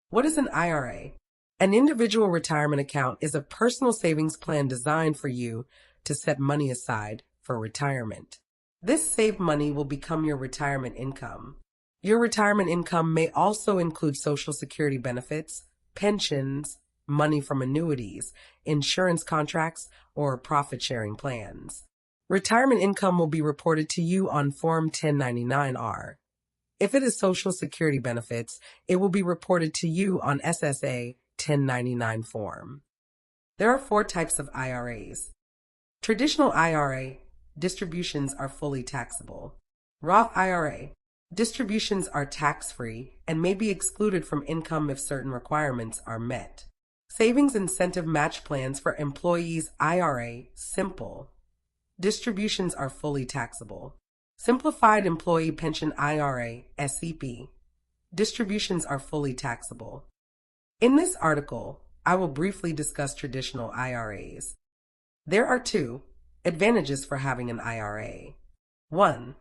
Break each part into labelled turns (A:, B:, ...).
A: What is an IRA? An individual retirement account is a personal savings plan designed for you to set money aside for retirement. This saved money will become your retirement income. Your retirement income may also include Social Security benefits, pensions, money from annuities, insurance contracts, or profit-sharing plans. Retirement income will be reported to you on Form 1099-R. If it is Social Security benefits, it will be reported to you on SSA 1099 form. There are 4 types of IRAs. Traditional IRA distributions are fully taxable. Roth IRA distributions are tax-free and may be excluded from income if certain requirements are met. Savings Incentive Match Plans for Employees IRA Simple distributions are fully taxable. Simplified Employee Pension IRA SEP distributions are fully taxable. In this article, I will briefly discuss traditional IRAs. There are 2 advantages for having an IRA. 1.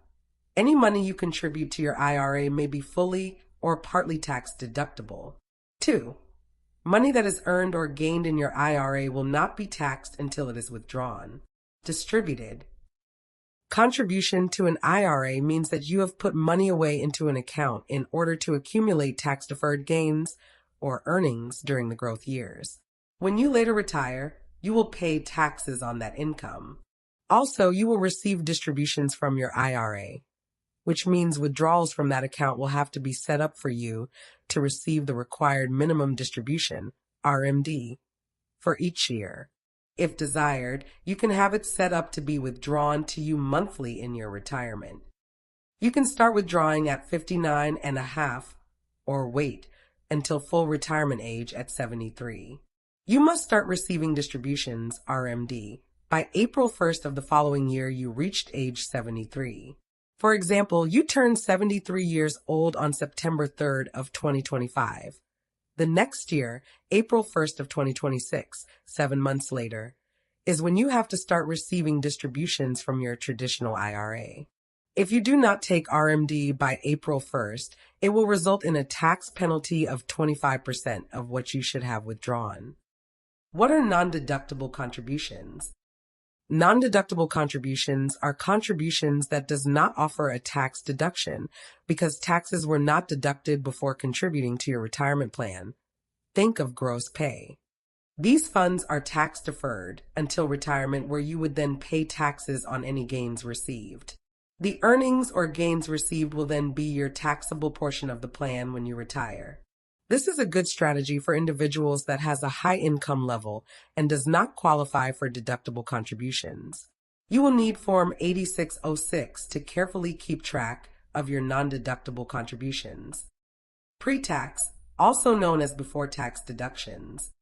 A: Any money you contribute to your IRA may be fully or partly tax deductible. 2. Money that is earned or gained in your IRA will not be taxed until it is withdrawn. Distributed. Contribution to an IRA means that you have put money away into an account in order to accumulate tax-deferred gains or earnings during the growth years. When you later retire, you will pay taxes on that income. Also, you will receive distributions from your IRA, which means withdrawals from that account will have to be set up for you to receive the required minimum distribution, RMD, for each year. If desired, you can have it set up to be withdrawn to you monthly in your retirement. You can start withdrawing at 59 and a half or wait until full retirement age at 73. You must start receiving distributions, RMD, by April 1st of the following year you reached age 73. For example, you turned 73 years old on September 3rd of 2025. The next year, April 1st of 2026, 7 months later, is when you have to start receiving distributions from your traditional IRA. If you do not take RMD by April 1st, it will result in a tax penalty of 25% of what you should have withdrawn. What are non-deductible contributions? Non-deductible contributions are contributions that does not offer a tax deduction because taxes were not deducted before contributing to your retirement plan. Think of gross pay. These funds are tax deferred until retirement, where you would then pay taxes on any gains received. The earnings or gains received will then be your taxable portion of the plan when you retire. This is a good strategy for individuals that has a high income level and does not qualify for deductible contributions. You will need Form 8606 to carefully keep track of your non-deductible contributions. Pre-tax, also known as before-tax deductions.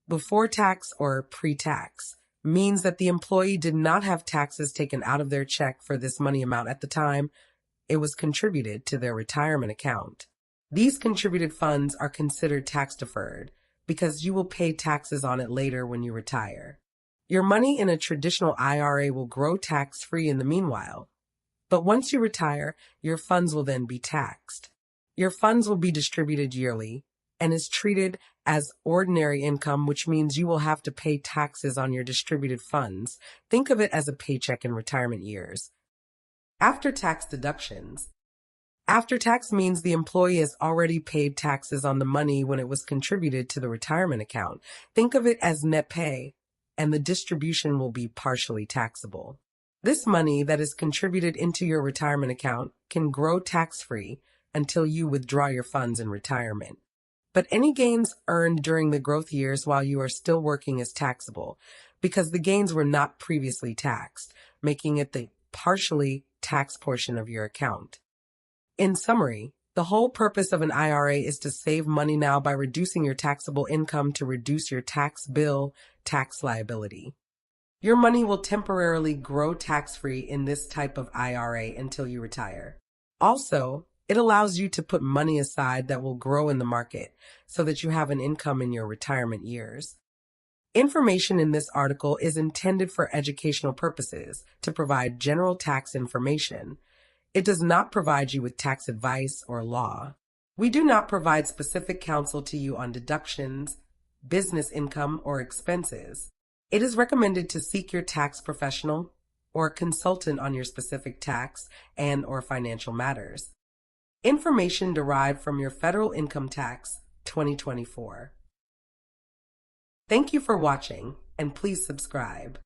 A: Before-tax or pre-tax means that the employee did not have taxes taken out of their check for this money amount at the time it was contributed to their retirement account. These contributed funds are considered tax deferred because you will pay taxes on it later when you retire. Your money in a traditional IRA will grow tax-free in the meanwhile, but once you retire, your funds will then be taxed. Your funds will be distributed yearly and is treated as ordinary income, which means you will have to pay taxes on your distributed funds. Think of it as a paycheck in retirement years. After-tax deductions. After-tax means the employee has already paid taxes on the money when it was contributed to the retirement account. Think of it as net pay, and the distribution will be partially taxable. This money that is contributed into your retirement account can grow tax-free until you withdraw your funds in retirement. But any gains earned during the growth years while you are still working is taxable because the gains were not previously taxed, making it the partially taxed portion of your account. In summary, the whole purpose of an IRA is to save money now by reducing your taxable income to reduce your tax bill, tax liability. Your money will temporarily grow tax-free in this type of IRA until you retire. Also, it allows you to put money aside that will grow in the market so that you have an income in your retirement years. Information in this article is intended for educational purposes to provide general tax information. It does not provide you with tax advice or law. We do not provide specific counsel to you on deductions, business income, or expenses. It is recommended to seek your tax professional or consultant on your specific tax and/or financial matters. Information derived from your federal income tax 2024. Thank you for watching, and please subscribe.